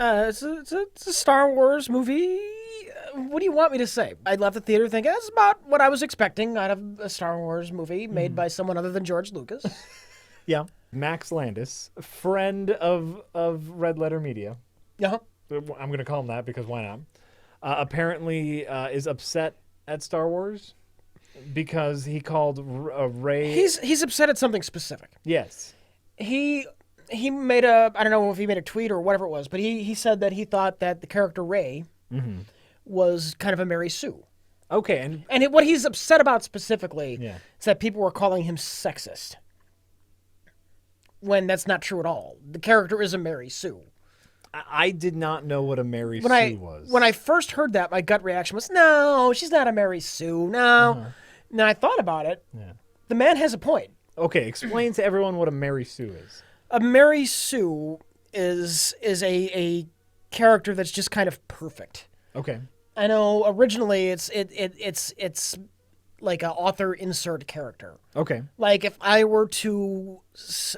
It's a Star Wars movie. What do you want me to say? I left the theater thinking that's about what I was expecting out of a Star Wars movie made by someone other than George Lucas. Yeah. Max Landis, friend of Red Letter Media. Yeah. I'm going to call him that because why not? Apparently is upset at Star Wars because he called Rey. He's upset at something specific. Yes. He made a, I don't know if he made a tweet or whatever it was, but he said that he thought that the character Rey was kind of a Mary Sue. Okay, And what he's upset about specifically Yeah. is that people were calling him sexist. When that's not true at all. The character is a Mary Sue. I did not know what a Mary Sue was. When I first heard that, my gut reaction was, no, she's not a Mary Sue. No. And then I thought about it. Yeah. The man has a point. Okay, explain to everyone what a Mary Sue is. A Mary Sue is a character that's just kind of perfect. Okay. I know originally it's like an author insert character. Okay. Like if I were to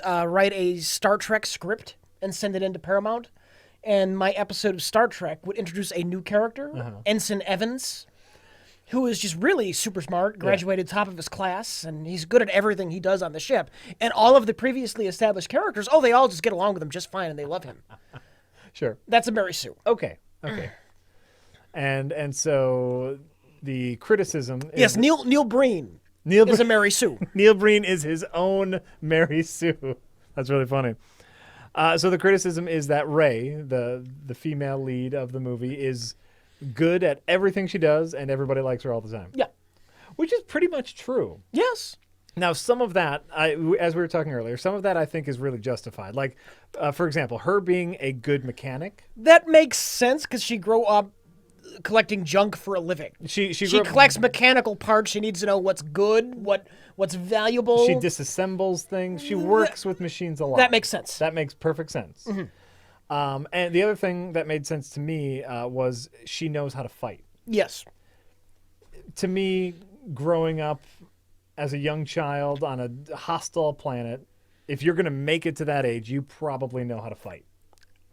write a Star Trek script and send it into Paramount, and my episode of Star Trek would introduce a new character, Ensign Evans, who is just really super smart, graduated top of his class, and he's good at everything he does on the ship. And all of the previously established characters, they all just get along with him just fine and they love him. Sure. That's a Mary Sue. Okay. And so the criticism is Yes, Neil Breen Neil is a Breen- Mary Sue. Neil Breen is his own Mary Sue. That's really funny. So the criticism is that Rey, the female lead of the movie, is good at everything she does, and everybody likes her all the time. Yeah. Which is pretty much true. Yes. Now, some of that, as we were talking earlier, some of that I think is really justified. Like, for example, her being a good mechanic. That makes sense because she grew up collecting junk for a living. She collects mechanical parts. She needs to know what's good, what's valuable. She disassembles things. She works with machines a lot. That makes sense. That makes perfect sense. And the other thing that made sense to me was she knows how to fight. Yes. To me, growing up as a young child on a hostile planet, if you're going to make it to that age, you probably know how to fight.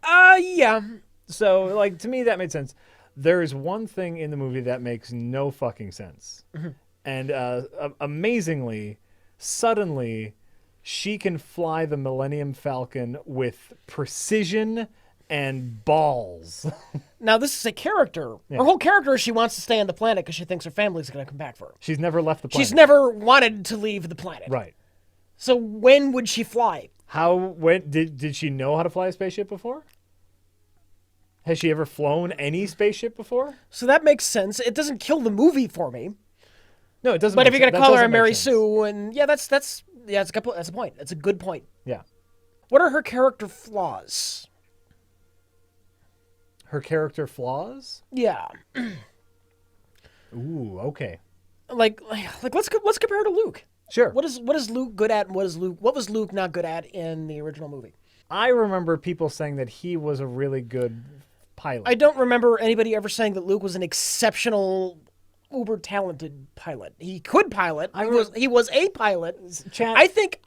Yeah. So, like, to me, that made sense. There is one thing in the movie that makes no fucking sense. And amazingly, suddenly, she can fly the Millennium Falcon with precision and balls. Now, this is a character. Her whole character is she wants to stay on the planet because she thinks her family's going to come back for her. She's never left the planet. She's never wanted to leave the planet. Right. So when would she fly? When did she know how to fly a spaceship before? Has she ever flown any spaceship before? So that makes sense. It doesn't kill the movie for me. No, it doesn't. But if you're going to call her a Mary sense. Sue, and that's it's a point. That's a good point. Yeah. What are her character flaws? Her character flaws? Yeah. Ooh, okay. Like let's compare her to Luke. Sure. What is Luke good at, and what was Luke not good at in the original movie? I remember people saying that he was a really good pilot. I don't remember anybody ever saying that Luke was an exceptional, uber talented pilot. He could pilot. He was a pilot. Chat, I think.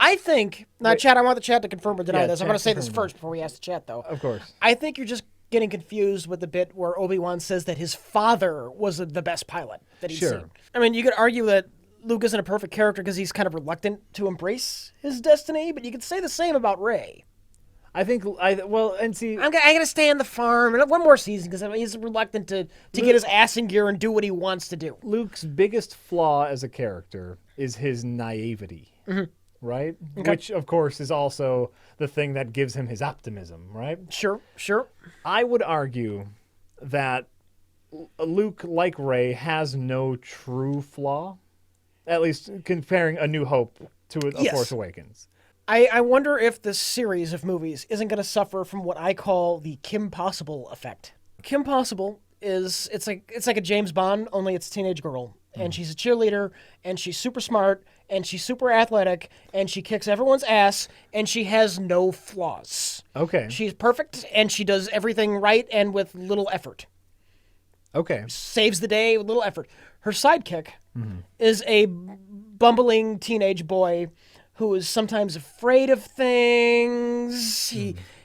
Now, Wait. Chat. I want the chat to confirm or deny Yeah, this. I'm chat going to say this confirm. first before we ask the chat, though. Of course. I think you're just getting confused with the bit where Obi-Wan says that his father was the best pilot that he'd Sure. seen. I mean, you could argue that Luke isn't a perfect character because he's kind of reluctant to embrace his destiny, but you could say the same about Rey. I think I gotta stay on the farm and one more season because he's reluctant to get his ass in gear and do what he wants to do. Luke's biggest flaw as a character is his naivety. Right? Okay. Which, of course, is also the thing that gives him his optimism, right? Sure. I would argue that Luke, like Rey, has no true flaw, at least comparing A New Hope to A Yes. Force Awakens. I wonder if this series of movies isn't going to suffer from what I call the Kim Possible effect. Kim Possible is it's like a James Bond, only it's a teenage girl. And she's a cheerleader, and she's super smart, and she's super athletic, and she kicks everyone's ass, and she has no flaws. Okay. She's perfect, and she does everything right and with little effort. Okay. Saves the day with little effort. Her sidekick is a bumbling teenage boy who is sometimes afraid of things.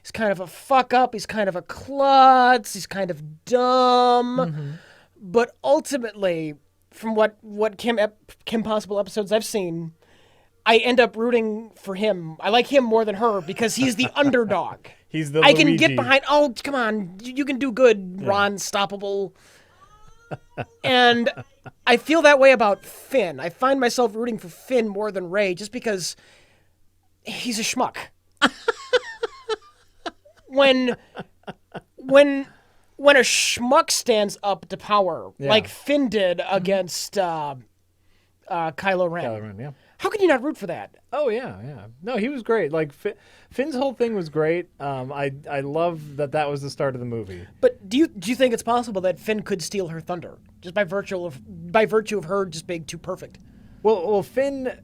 He's kind of a fuck up. He's kind of a klutz. He's kind of dumb. But ultimately, from what Kim Possible episodes I've seen, I end up rooting for him. I like him more than her because he's the underdog. He's the I can Luigi. get behind. Oh, come on, you can do good, Ron Stoppable. And I feel that way about Finn. I find myself rooting for Finn more than Rey just because he's a schmuck. when a schmuck stands up to power, like Finn did against Kylo Ren, Kylo Ren, yeah. how can you not root for that? Oh yeah. No, he was great. Like Finn's whole thing was great. I love that was the start of the movie. But do you think it's possible that Finn could steal her thunder just by virtue of her just being too perfect? Well, Finn,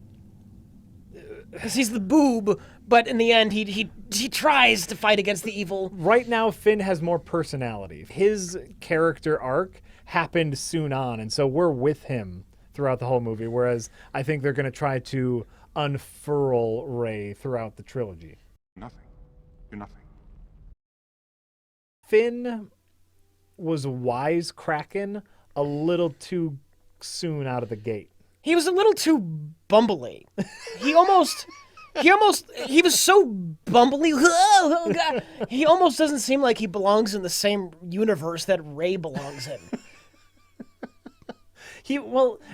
Because he's the boob, but in the end he tries to fight against the evil. right now, Finn has more personality. His character arc happened soon on, and so we're with him throughout the whole movie. Whereas I think they're going to try to unfurl Rey throughout the trilogy. Nothing. You're nothing. Finn was wisecracking a little too soon out of the gate. He was a little too bumbly. He was so bumbly. Oh, God. He almost doesn't seem like he belongs in the same universe that Rey belongs in.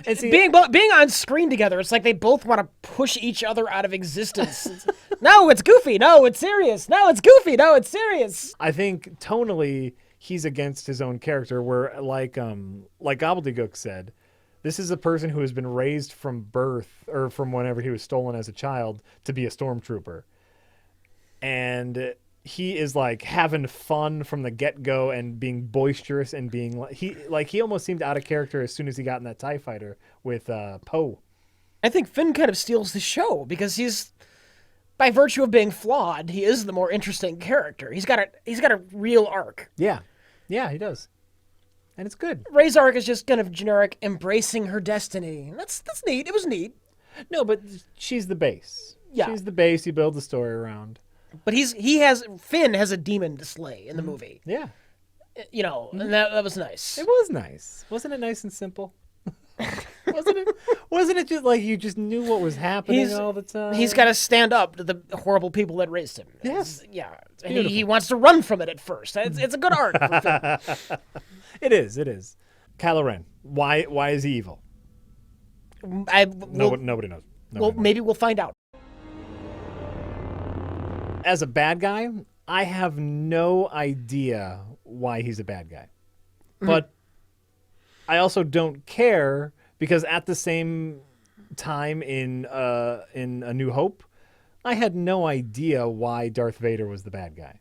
And see, Being on screen together, it's like they both want to push each other out of existence. No, it's goofy. No, it's serious. No, it's goofy. No, it's serious. I think tonally he's against his own character. Where like Gobbledygook said, this is a person who has been raised from birth or from whenever he was stolen as a child to be a stormtrooper, and he is like having fun from the get-go and being boisterous and being he almost seemed out of character as soon as he got in that TIE fighter with Poe. I think Finn kind of steals the show because he's, by virtue of being flawed, he is the more interesting character. He's got a real arc. Yeah, he does, and it's good. Rey's arc is just kind of generic, embracing her destiny. That's neat. It was neat. No, but she's the base. Yeah. She's the base you build the story around. But Finn has a demon to slay in the movie. Yeah. You know, and that was nice. It was nice. Wasn't it nice and simple? Wasn't it just like you just knew what was happening all the time? He's got to stand up to the horrible people that raised him. Yes. Yeah. And he wants to run from it at first. It's a good arc for Finn. It is. Kylo Ren. Why is he evil? Nobody knows. Maybe we'll find out. As a bad guy, I have no idea why he's a bad guy. But I also don't care because at the same time in A New Hope, I had no idea why Darth Vader was the bad guy.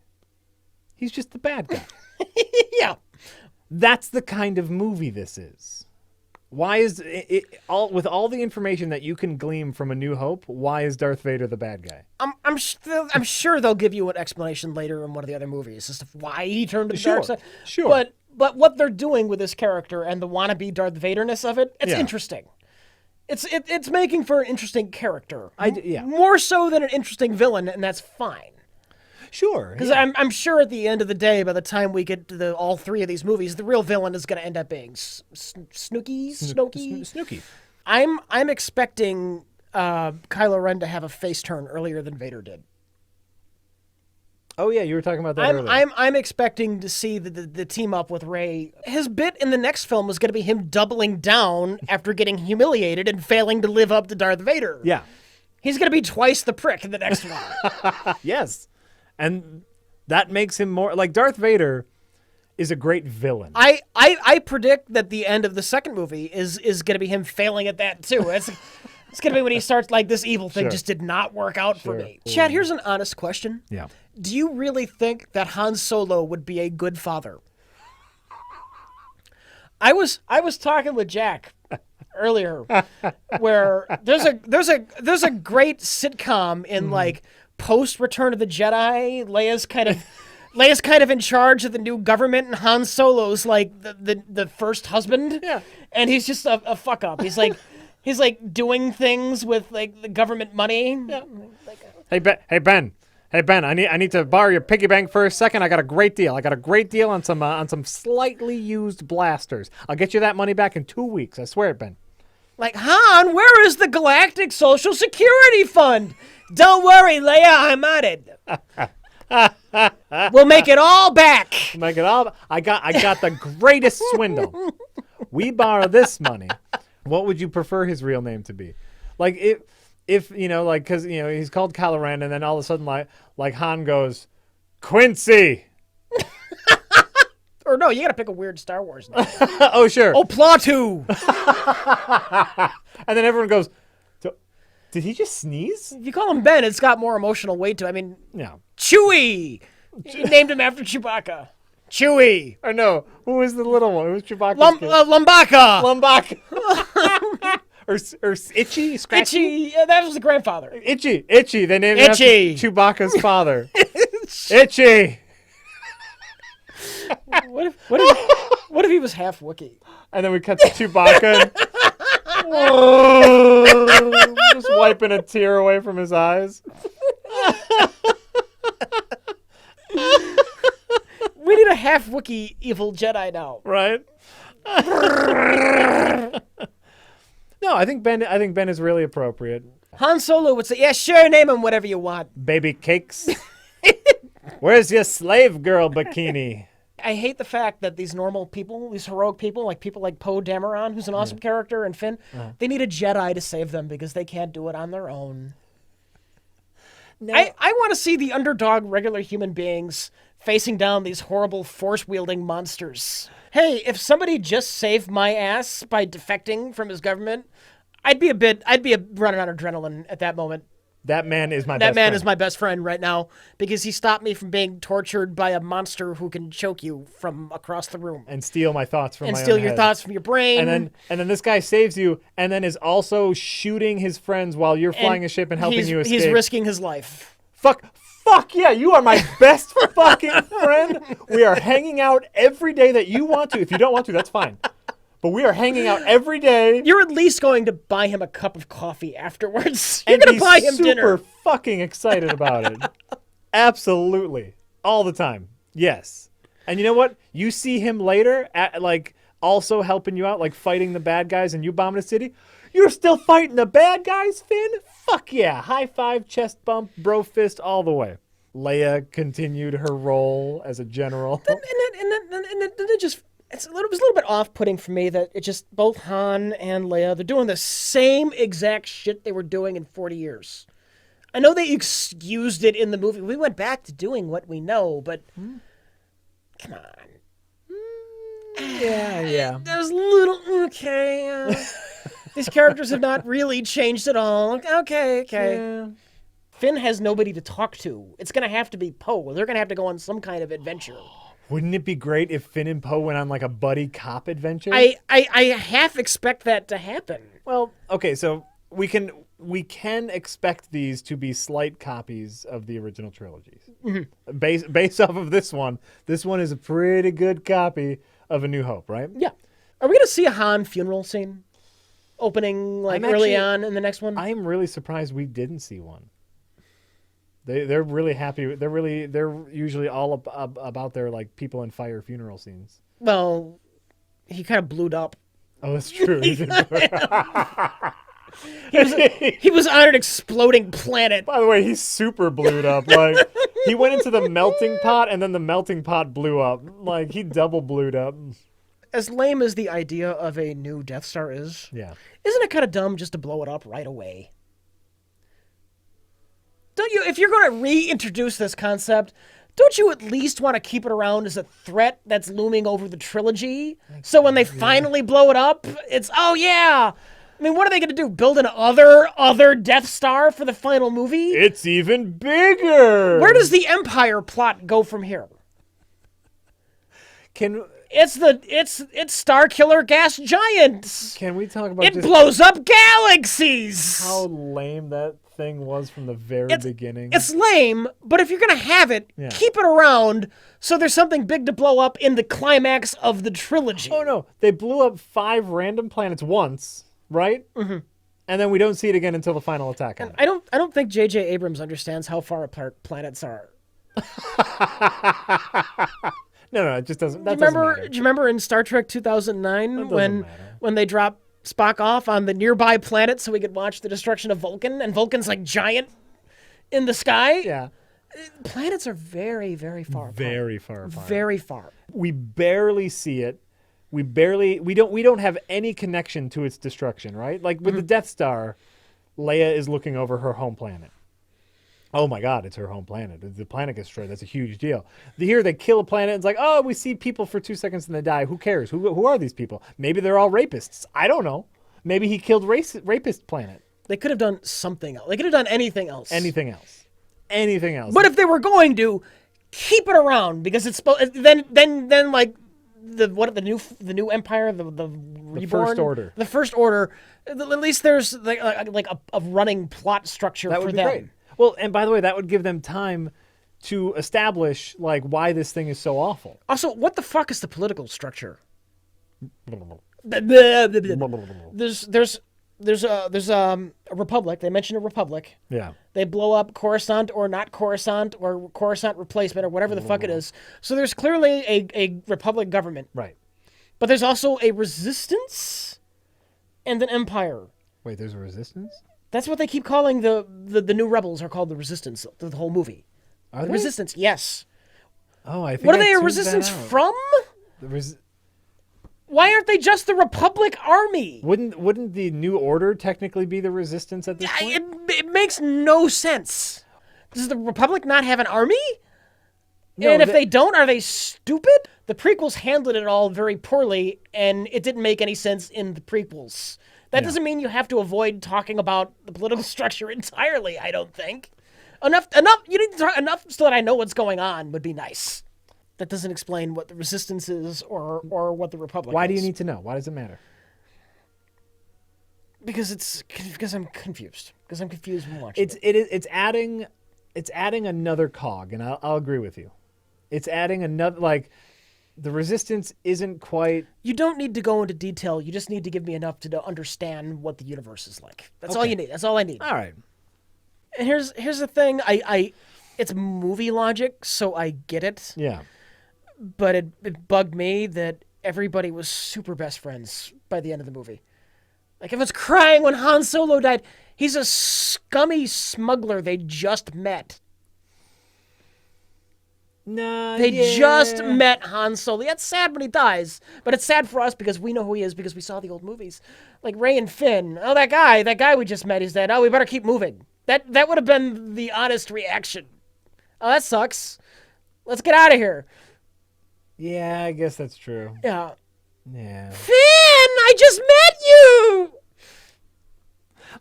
He's just the bad guy. Yeah. That's the kind of movie this is. Why is it with all the information that you can glean from A New Hope? Why is Darth Vader the bad guy? I'm sure they'll give you an explanation later in one of the other movies as to why he turned to the dark side. Sure. But what they're doing with this character and the wannabe Darth Vader-ness of it, it's Yeah. interesting. It's making for an interesting character. Yeah. More so than an interesting villain, and that's fine. Sure. Because I'm sure at the end of the day, by the time we get to all three of these movies, the real villain is going to end up being Snooky. Snooky. I'm expecting Kylo Ren to have a face turn earlier than Vader did. Oh yeah, you were talking about that earlier. I'm expecting to see the team up with Rey. His bit in the next film was going to be him doubling down after getting humiliated and failing to live up to Darth Vader. Yeah. He's going to be twice the prick in the next one. Yes. And that makes him more like Darth Vader is a great villain. I predict that the end of the second movie is going to be him failing at that too. It's going to be when he starts like, this evil thing just did not work out for me. Chad, here's an honest question. Yeah. Do you really think that Han Solo would be a good father? I was talking with Jack earlier where there's a great sitcom in like post Return of the Jedi. Leia's kind of in charge of the new government, and Han Solo's like the first husband. Yeah. And he's just a fuck up. He's like doing things with like the government money. Yeah. Hey Ben, Hey Ben, I need to borrow your piggy bank for a second. I got a great deal. On some slightly used blasters. I'll get you that money back in 2 weeks. I swear it, Ben. Like, Han, where is the Galactic Social Security Fund? Don't worry, Leia, I'm on it. We'll make it all back. I got the greatest swindle. We borrow this money. What would you prefer his real name to be? Like if you know, like, because you know he's called Kylo Ren, and then all of a sudden like Han goes, Quincy. Or no, you gotta pick a weird Star Wars name. Oh sure. Oh, Platu. And then everyone goes, did he just sneeze? If you call him Ben, it's got more emotional weight to it. I mean, No. Chewie. He named him after Chewbacca. Chewie. Or no, who was the little one? It was Chewbacca's kid. Lumbaka. Lumbaka. or Itchy? Scratchy? Itchy. That was the grandfather. Itchy. They named him after Itchy. Chewbacca's father. Itchy. What if he was half Wookiee? And then we cut to Chewbacca. Just wiping a tear away from his eyes. We need a half Wookiee evil Jedi now. Right? No, I think Ben is really appropriate. Han Solo would say, yeah, sure, name him whatever you want. Baby cakes. Where's your slave girl bikini? I hate the fact that these normal people, these heroic people like Poe Dameron, who's an awesome character, and Finn, they need a Jedi to save them because they can't do it on their own. No. I want to see the underdog regular human beings facing down these horrible force-wielding monsters. Hey, if somebody just saved my ass by defecting from his government, I'd be running on adrenaline at that moment. That man is my That best man friend. is my best friend right now because he stopped me from being tortured by a monster who can choke you from across the room and steal my thoughts from and my steal own your head. thoughts from your brain. And then this guy saves you and then is also shooting his friends while you're flying a ship and helping you escape. He's risking his life. Fuck yeah, you are my best fucking friend. We are hanging out every day that you want to. If you don't want to, that's fine. But we are hanging out every day. You're at least going to buy him a cup of coffee afterwards. You're And going be to buy him super dinner. fucking excited about it. Absolutely. All the time. Yes. And you know what? You see him later at like also helping you out, like fighting the bad guys and you bombing a city. You're still fighting the bad guys, Finn? Fuck yeah. High five, chest bump, bro fist all the way. Leia continued her role as a general. And then it just... it was a little bit off-putting for me that it just both Han and Leia, they're doing the same exact shit they were doing in 40 years. I know they excused it in the movie. We went back to doing what we know, but come on. Yeah. That was a little okay. These characters have not really changed at all. Okay. Yeah. Finn has nobody to talk to. It's going to have to be Poe. They're going to have to go on some kind of adventure. Wouldn't it be great if Finn and Poe went on like a buddy cop adventure? I half expect that to happen. Well, okay, so we can expect these to be slight copies of the original trilogies. Mm-hmm. Based off of this one is a pretty good copy of A New Hope, right? Yeah. Are we going to see a Han funeral scene opening like early on in the next one? I am really surprised we didn't see one. They're really happy. They're usually all about their like people in fire funeral scenes. Well, he kind of blew up. Oh, that's true. He was on an exploding planet. By the way, he's super blued up. Like he went into the melting pot and then the melting pot blew up. Like he double blued up. As lame as the idea of a new Death Star is, Yeah. Isn't it kind of dumb just to blow it up right away? Don't you, if you're going to reintroduce this concept, don't you at least want to keep it around as a threat that's looming over the trilogy? So when they finally blow it up, it's, oh yeah. I mean, what are they going to do? Build an other Death Star for the final movie? It's even bigger. Where does the Empire plot go from here? It's Star Killer Gas Giant. Can we talk about It blows up galaxies. how lame that thing was from the very beginning? It's lame, but if you're going to have it, keep it around so there's something big to blow up in the climax of the trilogy. Oh no, they blew up 5 random planets once, right? Mm-hmm. and then we don't see it again until the final attack on it. I don't think J.J. Abrams understands how far apart planets are. No, it just doesn't. That Do doesn't matter. you remember in Star Trek 2009 doesn't matter. when they drop Spock off on the nearby planet so we could watch the destruction of Vulcan, and Vulcan's like giant in the sky? Yeah, Planets are very, very far apart. very far apart. Very far. We barely see it. We don't have any connection to its destruction, right? Like with the Death Star, Leia is looking over her home planet. Oh my God, it's her home planet. If the planet gets destroyed, that's a huge deal. Here they kill a planet. It's like, oh, we see people for 2 seconds and they die. Who cares? Who are these people? Maybe they're all rapists. I don't know. Maybe he killed rapist planet. They could have done something else. They could have done anything else. Anything else. Anything else. But if they were going to, keep it around because it's then like the new empire, the reborn, First Order. the First Order. At least there's like a running plot structure that for would be them. great. Well, and by the way, that would give them time to establish like why this thing is so awful. Also, what the fuck is the political structure? There's a republic. They mention a republic. Yeah. They blow up Coruscant or not Coruscant or Coruscant replacement or whatever the fuck it is. So there's clearly a republic government. Right. But there's also a resistance and an empire. Wait, there's a resistance? That's what they keep calling the new rebels are called the resistance, the whole movie. Are The they? resistance, yes. Oh, I think What are I they a tuned resistance that out. from? Why aren't they just the Republic Army? Wouldn't the New Order technically be the resistance at this point? It makes no sense. Does the Republic not have an army? No, and if the- they don't, are they stupid? The prequels handled it all very poorly, and it didn't make any sense in the prequels. That doesn't mean you have to avoid talking about the political structure entirely, I don't think. Enough, you need to talk enough so that I know what's going on would be nice. That doesn't explain what the resistance is or what the Republic Why is. do you need to know? Why does it matter? Because I'm confused. Because I'm confused when watching it. It's adding another cog, and I'll agree with you. It's adding another, like, the resistance isn't quite. You don't need to go into detail. You just need to give me enough to understand what the universe is like. That's all Okay. you need. That's all I need. All right. And here's the thing. It's movie logic, so I get it. Yeah. But it bugged me that everybody was super best friends by the end of the movie. Like, everyone's crying when Han Solo died. He's a scummy smuggler they just met. No. They just met Han Solo. Yeah, it's sad when he dies, but it's sad for us because we know who he is because we saw the old movies. Like Rey and Finn. Oh, that guy we just met, he's dead. Oh, we better keep moving. That would have been the honest reaction. Oh, that sucks. Let's get out of here. Yeah, I guess that's true. Yeah. Yeah. Finn, I just met you.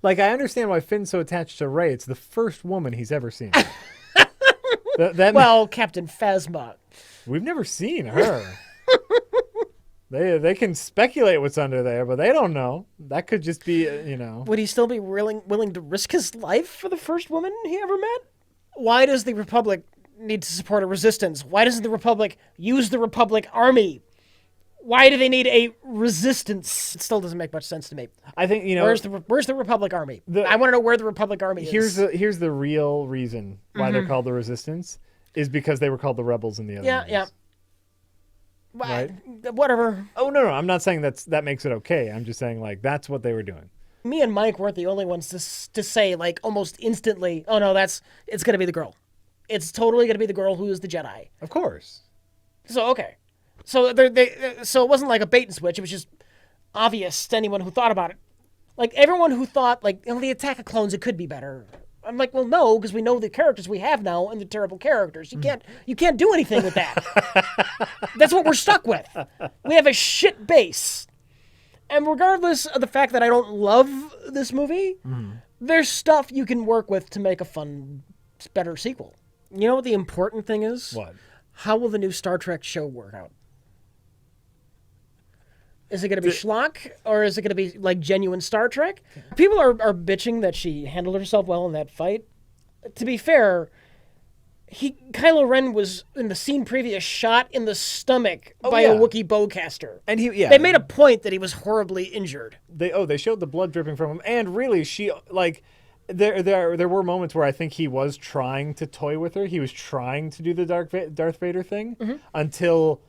Like, I understand why Finn's so attached to Rey. It's the first woman he's ever seen. Well, Captain Phasma. We've never seen her. They can speculate what's under there, but they don't know. That could just be, Would he still be willing to risk his life for the first woman he ever met? Why does the Republic need to support a resistance? Why doesn't the Republic use the Republic Army? Why do they need a resistance? It still doesn't make much sense to me. I think, Where's the Republic Army? I want to know where the Republic Army is. Here's the real reason why they're called the Resistance is because they were called the Rebels in the other movies. Yeah. Right? Whatever. Oh, no, I'm not saying that makes it okay. I'm just saying, like, that's what they were doing. Me and Mike weren't the only ones to say, like, almost instantly, oh no, it's going to be the girl. It's totally going to be the girl who is the Jedi. Of course. So, okay. So so it wasn't like a bait and switch. It was just obvious to anyone who thought about it. Like, everyone who thought, like, the Attack of Clones, it could be better. I'm like, well, no, because we know the characters we have now and the terrible characters. You can't do anything with that. That's what we're stuck with. We have a shit base. And regardless of the fact that I don't love this movie, there's stuff you can work with to make a fun, better sequel. You know what the important thing is? What? How will the new Star Trek show work out? Is it going to be schlock, or is it going to be like genuine Star Trek? People are bitching that she handled herself well in that fight. To be fair, Kylo Ren was in the scene previous shot in the stomach by yeah. a Wookiee bowcaster. And he They made a point that he was horribly injured. they showed the blood dripping from him, and really she like there were moments where I think he was trying to toy with her. He was trying to do the Darth Vader thing until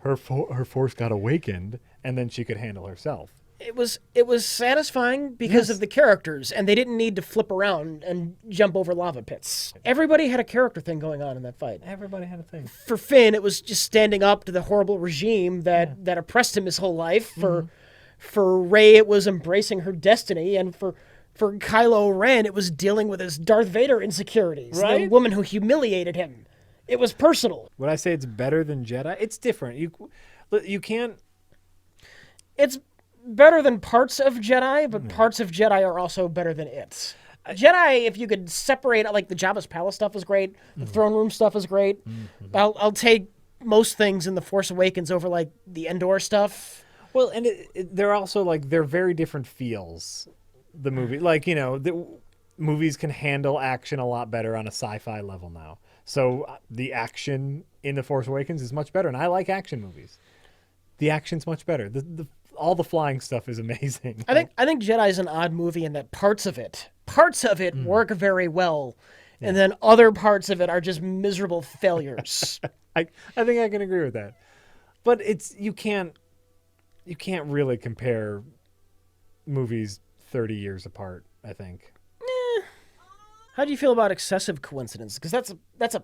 her force got awakened, and then she could handle herself. It was satisfying because of the characters, and they didn't need to flip around and jump over lava pits. Everybody had a character thing going on in that fight. Everybody had a thing. For Finn, it was just standing up to the horrible regime that oppressed him his whole life. For Rey, it was embracing her destiny, and for Kylo Ren, it was dealing with his Darth Vader insecurities. The Right? woman who humiliated him. It was personal. Would I say it's better than Jedi? It's different. You can't. It's better than parts of Jedi, but parts of Jedi are also better than it. Jedi, if you could separate, like the Jabba's palace stuff is great, the throne room stuff is great. I'll take most things in the Force Awakens over like the Endor stuff. Well, and they're also like they're very different feels. The movie, like the movies can handle action a lot better on a sci-fi level now. So the action in The Force Awakens is much better, and I like action movies. The action's much better. All the flying stuff is amazing. I think Jedi is an odd movie in that parts of it work very well, and then other parts of it are just miserable failures. I think I can agree with that. But you can't really compare movies 30 years apart, I think. How do you feel about excessive coincidence? Because that's a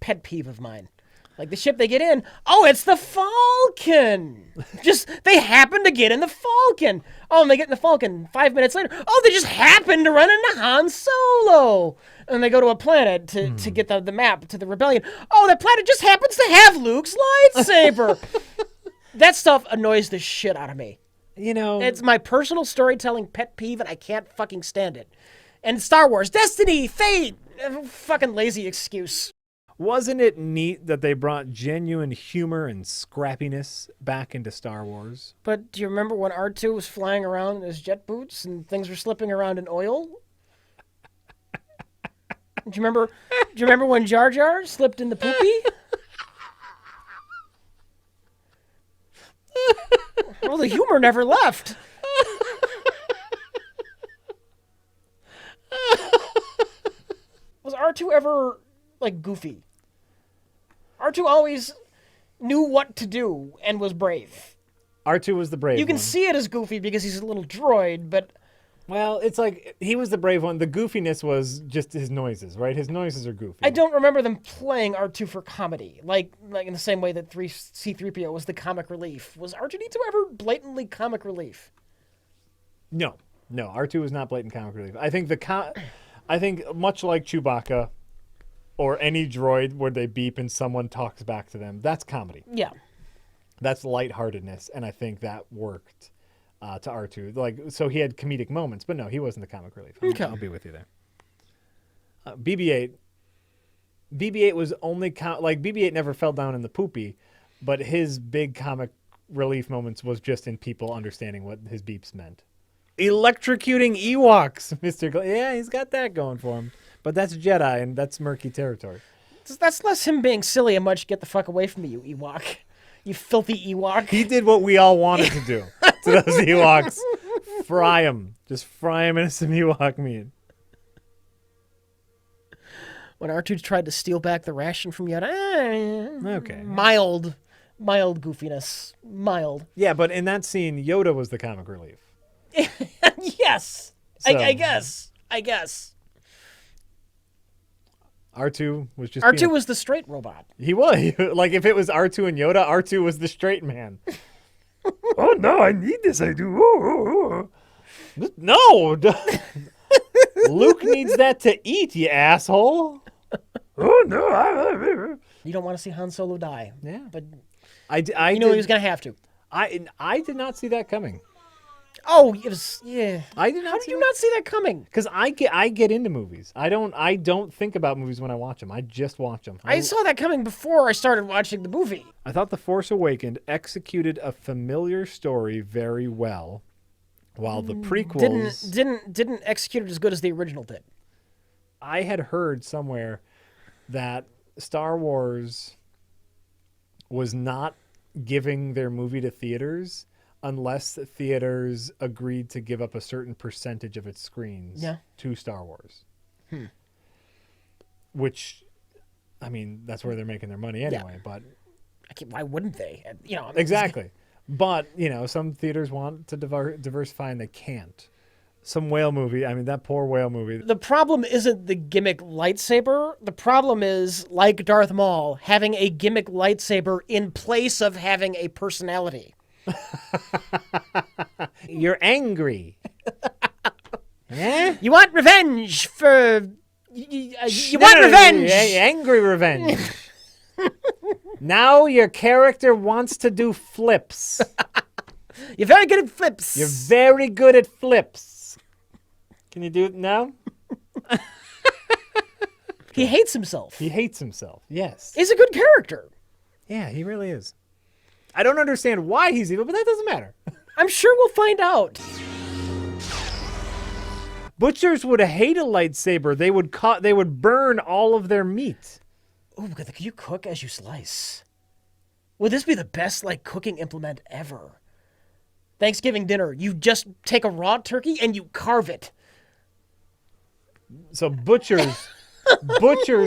pet peeve of mine. Like the ship they get in, oh, it's the Falcon. Just they happen to get in the Falcon. Oh, and they get in the Falcon 5 minutes later. Oh, they just happen to run into Han Solo. And they go to a planet to get the map to the rebellion. Oh, that planet just happens to have Luke's lightsaber. That stuff annoys the shit out of me. It's my personal storytelling pet peeve, and I can't fucking stand it. And Star Wars, destiny, fate, fucking lazy excuse. Wasn't it neat that they brought genuine humor and scrappiness back into Star Wars? But do you remember when R2 was flying around in his jet boots and things were slipping around in oil? Do you remember when Jar Jar slipped in the poopy? Well, the humor never left. Was R2 ever, like, goofy? R2 always knew what to do and was brave. R2 was the brave You can one. see it as goofy because he's a little droid, but... Well, it's like he was the brave one. The goofiness was just his noises, right? His noises are goofy. I don't remember them playing R2 for comedy, like in the same way that C-3PO was the comic relief. Was R2-D2 ever blatantly comic relief? No, R2 was not blatant comic relief. I think I think much like Chewbacca or any droid where they beep and someone talks back to them, that's comedy. Yeah. That's lightheartedness, and I think that worked to R2. Like, so he had comedic moments, but no, he wasn't the comic relief. I'll be with you there. BB-8 was only BB-8 never fell down in the poopy, but his big comic relief moments was just in people understanding what his beeps meant. Electrocuting Ewoks, Mr. Yeah, he's got that going for him. But that's Jedi, and that's murky territory. That's less him being silly and much get the fuck away from me, you Ewok. You filthy Ewok. He did what we all wanted to do to those Ewoks. Fry them. Just fry them in some Ewok meat. When R2 tried to steal back the ration from Yoda, Okay. mild goofiness. Mild. Yeah, but in that scene, Yoda was the comic relief. Yes. So- I guess. R2 was just R2 being- was the straight robot. He was. Like, if it was R2 and Yoda, R2 was the straight man. Oh, no, I need this. I do. Oh. No. Luke needs that to eat, you asshole. Oh, no. You don't want to see Han Solo die. Yeah. But I you know he was going to have to. I did not see that coming. Oh, it was, yeah. I did not How did you not see that coming? Because I get into movies. I don't think about movies when I watch them. I just watch them. I saw that coming before I started watching the movie. I thought The Force Awakens executed a familiar story very well, while the prequels Didn't execute it as good as the original did. I had heard somewhere that Star Wars was not giving their movie to theaters unless the theaters agreed to give up a certain percentage of its screens to Star Wars. Which, I mean, that's where they're making their money anyway, but... Why wouldn't they? You know, I mean, Exactly. But, you know, some theaters want to diversify and they can't. Some whale movie, I mean, that poor whale movie. The problem isn't the gimmick lightsaber. The problem is, like Darth Maul, having a gimmick lightsaber in place of having a personality. You're angry. Eh? You want revenge for... You want revenge! Angry revenge. Now your character wants to do flips. You're very good at flips. You're very good at flips. Can you do it now? He hates himself. He hates himself. Yes. He's a good character. Yeah, he really is. I don't understand why he's evil, but that doesn't matter. I'm sure we'll find out. Butchers would hate a lightsaber. They would burn all of their meat. Ooh, could you cook as you slice? Would this be the best, cooking implement ever? Thanksgiving dinner, you just take a raw turkey and you carve it. So butchers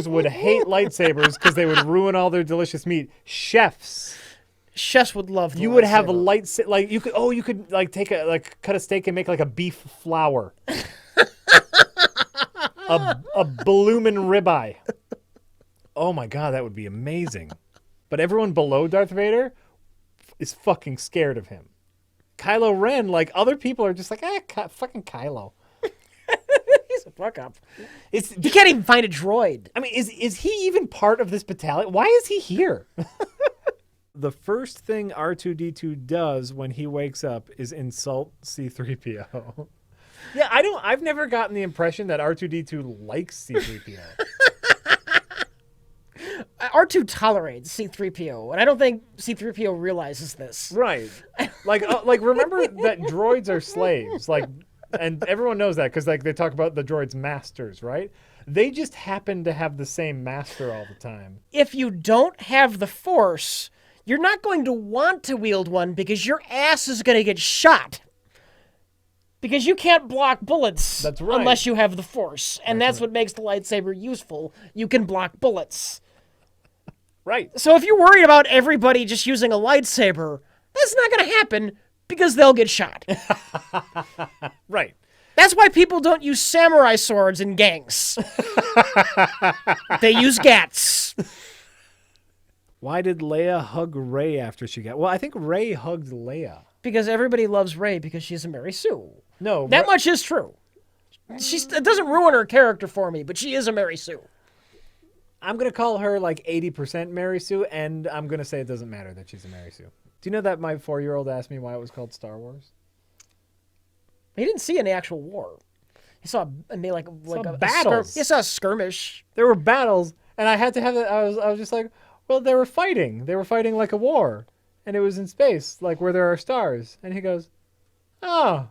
would hate lightsabers because they would ruin all their delicious meat. Chefs Would love the You would have a lightsaber. lightsaber. You could cut a steak and make a beef flour. a bloomin' ribeye. Oh my god, that would be amazing. But everyone below Darth Vader is fucking scared of him. Kylo Ren, other people are just fucking Kylo. He's a fuck up. You can't even find a droid. I mean, is he even part of this battalion? Why is he here? The first thing R2-D2 does when he wakes up is insult C-3PO. Yeah, I've never gotten the impression that R2-D2 likes C-3PO. R2 tolerates C-3PO, and I don't think C-3PO realizes this. Right. Remember that droids are slaves, and everyone knows that because they talk about the droids' masters, right? They just happen to have the same master all the time. If you don't have the Force, you're not going to want to wield one because your ass is going to get shot. Because you can't block bullets That's right. unless you have the Force, and that's what makes the lightsaber useful. You can block bullets. Right. So if you're worried about everybody just using a lightsaber, that's not going to happen because they'll get shot. Right. That's why people don't use samurai swords in gangs. They use gats. Why did Leia hug Rey after she got... Well, I think Rey hugged Leia. Because everybody loves Rey because she's a Mary Sue. No. That much is true. It doesn't ruin her character for me, but she is a Mary Sue. I'm going to call her 80% Mary Sue, and I'm going to say it doesn't matter that she's a Mary Sue. Do you know that my 4-year-old asked me why it was called Star Wars? He didn't see any actual war. He saw maybe battles. He saw a skirmish. There were battles, and I had to have it. I was just well, they were fighting. They were fighting like a war, and it was in space, where there are stars. And he goes, oh,